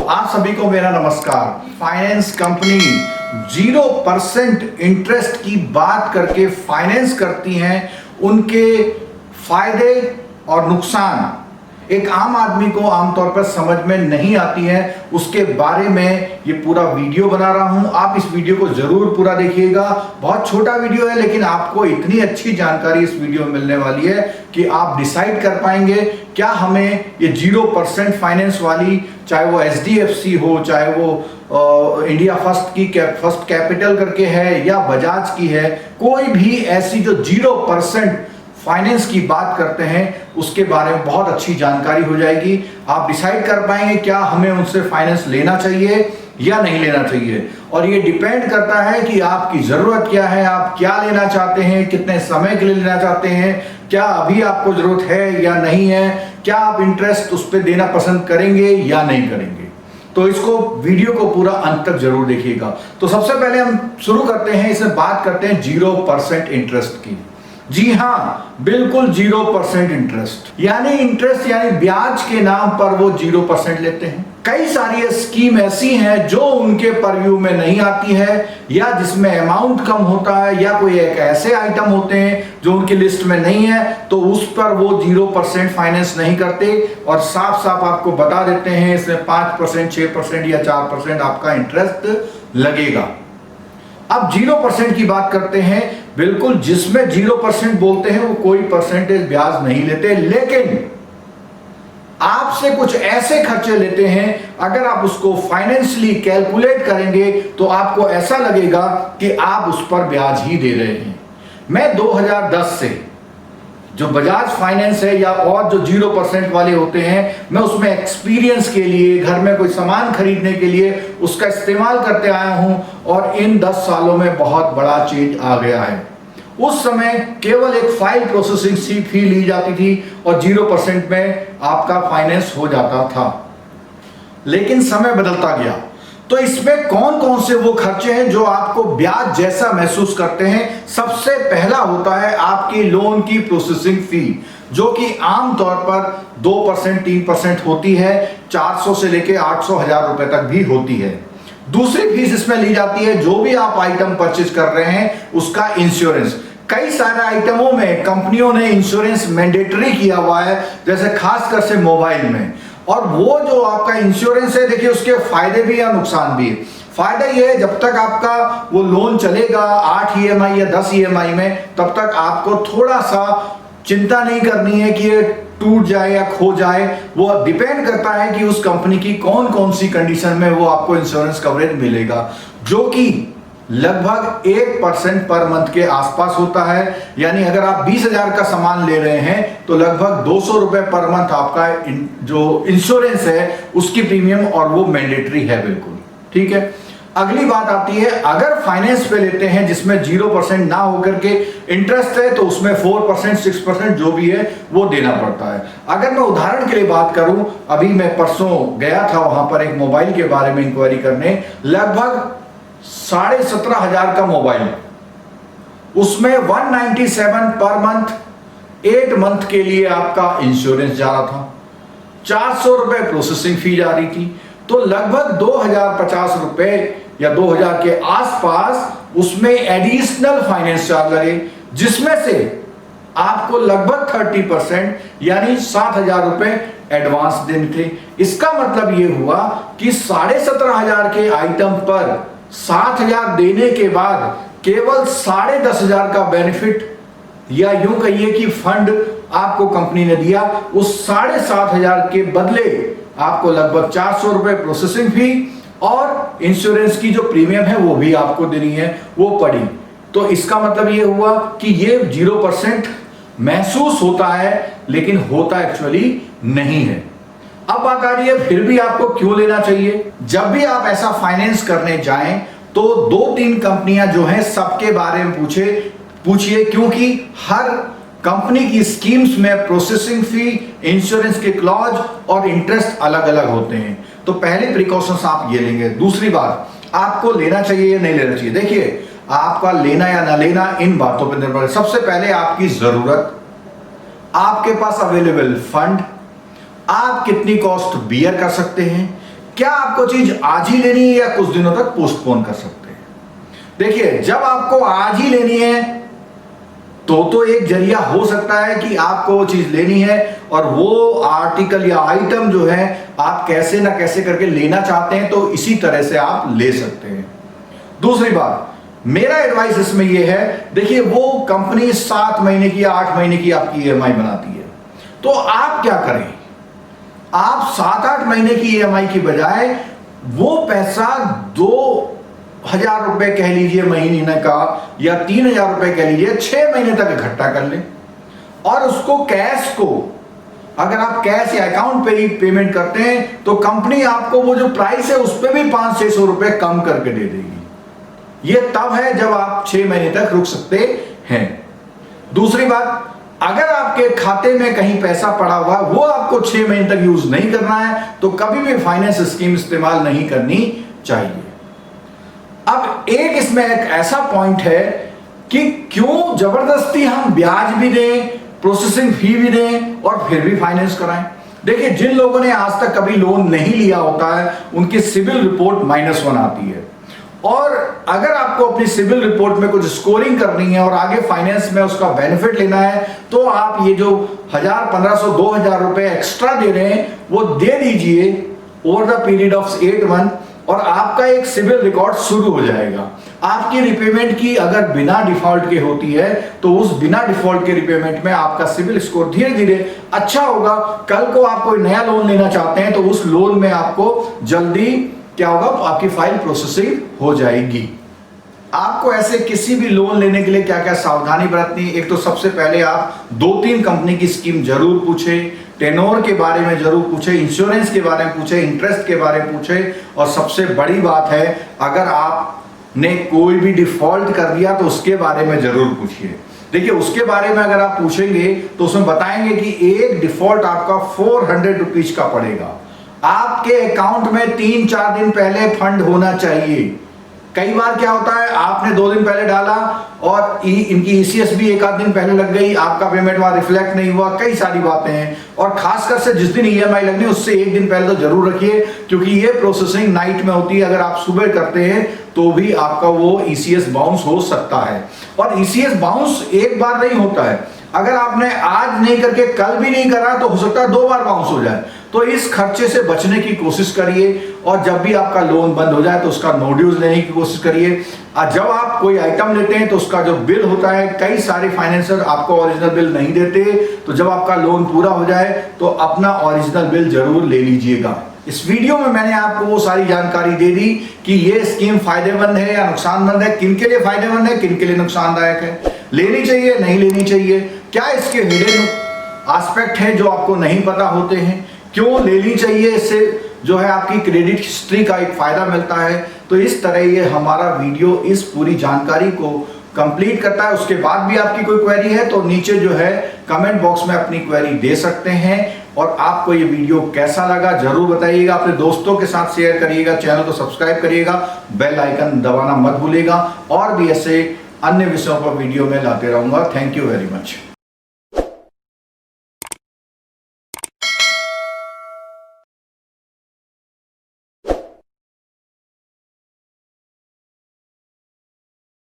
आप सभी को मेरा नमस्कार। फाइनेंस कंपनी 0% इंटरेस्ट की बात करके फाइनेंस करती हैं, उनके फायदे और नुकसान एक आम आदमी को आमतौर पर समझ में नहीं आती है। उसके बारे में ये पूरा वीडियो बना रहा हूं। आप इस वीडियो को जरूर पूरा देखिएगा। बहुत छोटा वीडियो है, लेकिन आपको इतनी अच्छी जानकारी इस वीडियो में मिलने वाली है कि आप डिसाइड कर पाएंगे क्या हमें ये 0% फाइनेंस वाली, चाहे वो HDFC हो, चाहे वो इंडिया फर्स्ट कैपिटल करके है या बजाज की है, कोई भी ऐसी जो 0% फाइनेंस की बात करते हैं उसके बारे में बहुत अच्छी जानकारी हो जाएगी। आप डिसाइड कर पाएंगे क्या हमें उनसे फाइनेंस लेना चाहिए या नहीं लेना चाहिए। और ये डिपेंड करता है कि आपकी जरूरत क्या है, आप क्या लेना चाहते हैं, कितने समय के लिए लेना चाहते हैं, क्या अभी आपको जरूरत है या नहीं है, क्या आप इंटरेस्ट उस पर देना पसंद करेंगे या नहीं करेंगे। तो इसको वीडियो को पूरा अंत तक जरूर देखिएगा। तो सबसे पहले हम शुरू करते हैं, इसमें बात करते हैं 0% इंटरेस्ट की। जी हाँ, बिल्कुल 0% इंटरेस्ट यानी ब्याज के नाम पर वो 0% लेते हैं। कई सारी स्कीम ऐसी हैं जो उनके परव्यू में नहीं आती है, या जिसमें अमाउंट कम होता है, या कोई एक ऐसे आइटम होते हैं जो उनकी लिस्ट में नहीं है, तो उस पर वो 0% फाइनेंस नहीं करते और साफ साफ आपको बता देते हैं इसमें 5%, 6% या 4% आपका इंटरेस्ट लगेगा। अब 0% की बात करते हैं। बिल्कुल, जिसमें 0% बोलते हैं वो कोई परसेंटेज ब्याज नहीं लेते, लेकिन आपसे कुछ ऐसे खर्चे लेते हैं, अगर आप उसको फाइनेंशियली कैलकुलेट करेंगे तो आपको ऐसा लगेगा कि आप उस पर ब्याज ही दे रहे हैं। मैं 2010 से जो बजाज फाइनेंस है या और जो 0% वाले होते हैं, मैं उसमें एक्सपीरियंस के लिए, घर में कोई सामान खरीदने के लिए उसका इस्तेमाल करते आया हूं, और इन 10 सालों में बहुत बड़ा चेंज आ गया है। उस समय केवल एक फाइल प्रोसेसिंग फी ली जाती थी और 0% में आपका फाइनेंस हो जाता था, लेकिन समय बदलता गया। तो इसमें कौन कौन से वो खर्चे हैं जो आपको ब्याज जैसा महसूस करते हैं। सबसे पहला होता है आपकी लोन की प्रोसेसिंग फी, जो कि आमतौर पर 2%, 3% होती है, 400 से लेके 800, 1000 रुपए तक भी होती है। दूसरी फीस इसमें ली जाती है, जो भी आप आइटम परचेज कर रहे हैं उसका इंश्योरेंस। कई सारे आइटमों में कंपनियों ने इंश्योरेंस मैंडेटरी किया हुआ है, जैसे खासकर से मोबाइल में। और वो जो आपका इंश्योरेंस है, देखिए उसके फायदे भी या नुकसान भी है। फायदा ये है, जब तक आपका वो लोन चलेगा 8 EMI या 10 EMI में, तब तक आपको थोड़ा सा चिंता नहीं करनी है कि ये टूट जाए या खो जाए। वो डिपेंड करता है कि उस कंपनी की कौन कौन सी कंडीशन में वो आपको इंश्योरेंस कवरेज मिलेगा, जो कि लगभग 1% पर मंथ के आसपास होता है। यानी अगर आप 20,000 का सामान ले रहे हैं तो लगभग 200 रुपए पर मंथ आपका जो इंश्योरेंस है उसकी प्रीमियम, और वो मैंडेटरी है बिल्कुल। ठीक है, अगली बात आती है, अगर फाइनेंस पे लेते हैं जिसमें 0% ना होकर के इंटरेस्ट है, तो उसमें 4%, 6% जो भी है वो देना पड़ता है। अगर मैं उदाहरण के लिए बात करूं, अभी मैं परसों गया था वहां पर एक मोबाइल के बारे में इंक्वायरी करने, लगभग 17,500 का मोबाइल, उसमें 197 पर मंथ, 8 मंथ के लिए आपका इंश्योरेंस जा रहा था, 400 रुपए प्रोसेसिंग फी जा रही थी, तो लगभग 2050 रुपए या 2000 के आसपास उसमें एडिशनल फाइनेंस चार्ज लगे, जिसमें से आपको लगभग 30% यानी 7,000 रुपए एडवांस देने थे। इसका मतलब यह हुआ कि 17,500 के आइटम पर 7,000 देने के बाद केवल 10,500 का बेनिफिट, या यूं कहिए कि फंड आपको कंपनी ने दिया। उस 7,500 के बदले आपको लगभग 400 रुपए प्रोसेसिंग फी और इंश्योरेंस की जो प्रीमियम है वो भी आपको देनी है, वो पड़ी। तो इसका मतलब ये हुआ कि ये 0% महसूस होता है, लेकिन होता एक्चुअली नहीं है। अब बात आ रही है फिर भी आपको क्यों लेना चाहिए। जब भी आप ऐसा फाइनेंस करने जाएं तो 2-3 कंपनियां जो हैं सबके बारे में पूछिए, क्योंकि हर कंपनी की स्कीम्स में प्रोसेसिंग फी, इंश्योरेंस के क्लॉज और इंटरेस्ट अलग अलग होते हैं। तो पहले प्रिकॉशंस आप ये लेंगे। दूसरी बात, आपको लेना चाहिए या नहीं लेना चाहिए। देखिए, आपका लेना या ना लेना इन बातों पर निर्भर है। सबसे पहले आपकी जरूरत, आपके पास अवेलेबल फंड, आप कितनी कॉस्ट बियर कर सकते हैं, क्या आपको चीज आज ही लेनी है या कुछ दिनों तक पोस्टपोन कर सकते हैं? देखिए, जब आपको आज ही लेनी है तो एक जरिया हो सकता है कि आपको वो चीज लेनी है और वो आर्टिकल या आइटम जो है आप कैसे ना कैसे करके लेना चाहते हैं, तो इसी तरह से आप ले सकते हैं। दूसरी बात, मेरा एडवाइस इसमें यह है, देखिए वो कंपनी 7 महीने की या 8 महीने की आपकी ईएमआई बनाती है, तो आप क्या करें, आप 7-8 महीने की ईएमआई की बजाय वो पैसा 2,000 रुपए कह लीजिए महीने का या 3,000 रुपए कह लीजिए 6 महीने तक इकट्ठा कर लें और उसको कैश को, अगर आप कैश या अकाउंट पे ही पेमेंट करते हैं तो कंपनी आपको वो जो प्राइस है उस पर भी 500-600 रुपए कम करके दे देगी। ये तब है जब आप 6 महीने तक रुक सकते हैं। दूसरी बात, अगर आपके खाते में कहीं पैसा पड़ा हुआ वो आपको 6 महीने तक यूज नहीं करना है तो कभी भी फाइनेंस स्कीम इस्तेमाल नहीं करनी चाहिए। अब एक इसमें एक ऐसा पॉइंट है कि क्यों जबरदस्ती हम ब्याज भी दें, प्रोसेसिंग फी भी दें और फिर भी फाइनेंस कराएं। देखिए, जिन लोगों ने आज तक कभी लोन नहीं लिया होता है उनकी सिविल रिपोर्ट -1 आती है, और अगर आपको अपनी सिविल रिपोर्ट में कुछ स्कोरिंग करनी है और आगे फाइनेंस में उसका बेनिफिट लेना है तो आप ये जो 1,000, 1,500, 2,000 रुपए एक्स्ट्रा दे रहे हैं वो दे दीजिए over the period of 8 month और आपका एक सिविल रिकॉर्ड शुरू हो जाएगा। आपकी रिपेमेंट की अगर बिना डिफॉल्ट के होती है तो उस बिना डिफॉल्ट के रिपेमेंट में आपका सिविल स्कोर धीरे धीरे अच्छा होगा। कल को आप कोई नया लोन लेना चाहते हैं तो उस लोन में आपको जल्दी क्या होगा, आपकी फाइल प्रोसेसिंग हो जाएगी। आपको ऐसे किसी भी लोन लेने के लिए क्या क्या सावधानी बरतनी है? एक तो सबसे पहले आप 2-3 कंपनी की स्कीम जरूर पूछें, टेनोर के बारे में जरूर पूछें, इंश्योरेंस के बारे में पूछें, इंटरेस्ट के बारे में पूछें, और सबसे बड़ी बात है अगर आपने कोई भी डिफॉल्ट कर दिया तो उसके बारे में जरूर पूछिए। देखिए, उसके बारे में अगर आप पूछेंगे तो उसमें बताएंगे कि एक डिफॉल्ट आपका 400 रुपीज का पड़ेगा। आपके अकाउंट में 3-4 दिन पहले फंड होना चाहिए। कई बार क्या होता है, आपने 2 दिन पहले डाला और इनकी ईसीएस भी 1 आध दिन पहले लग गई, आपका पेमेंट वहां रिफ्लेक्ट नहीं हुआ, कई सारी बातें हैं। और खासकर से जिस दिन ईएमआई लगनी है उससे 1 दिन पहले तो जरूर रखिए, क्योंकि ये प्रोसेसिंग नाइट में होती है। अगर आप सुबह करते हैं तो भी आपका वो ईसीएस बाउंस हो सकता है, और ईसीएस बाउंस एक बार नहीं होता है। अगर आपने आज नहीं करके कल भी नहीं करा तो हो सकता है 2 बार बाउंस हो जाए। तो इस खर्चे से बचने की कोशिश करिए, और जब भी आपका लोन बंद हो जाए तो उसका नो ड्यूज लेने की कोशिश करिए। जब आप कोई आइटम लेते हैं तो उसका जो बिल होता है, कई सारे फाइनेंसर आपको ओरिजिनल बिल नहीं देते, तो जब आपका लोन पूरा हो जाए तो अपना ओरिजिनल बिल जरूर ले लीजिएगा। इस वीडियो में मैंने आपको वो सारी जानकारी दे दी कि ये स्कीम फायदेमंद है या नुकसानमंद है, किन के लिए फायदेमंद है, किन के लिए नुकसानदायक है, लेनी चाहिए नहीं लेनी चाहिए, क्या इसके हिडन एस्पेक्ट है जो आपको नहीं पता होते हैं, क्यों लेनी चाहिए, इससे जो है आपकी क्रेडिट हिस्ट्री का एक फायदा मिलता है। तो इस तरह ये हमारा वीडियो इस पूरी जानकारी को कंप्लीट करता है। उसके बाद भी आपकी कोई क्वेरी है तो नीचे जो है कमेंट बॉक्स में अपनी क्वेरी दे सकते हैं। और आपको ये वीडियो कैसा लगा जरूर बताइएगा, अपने दोस्तों के साथ शेयर करिएगा, चैनल को सब्सक्राइब करिएगा, बेल आइकन दबाना मत भूलिएगा, और भी ऐसे अन्य विषयों पर वीडियो में लाते रहूंगा। Thank you very much.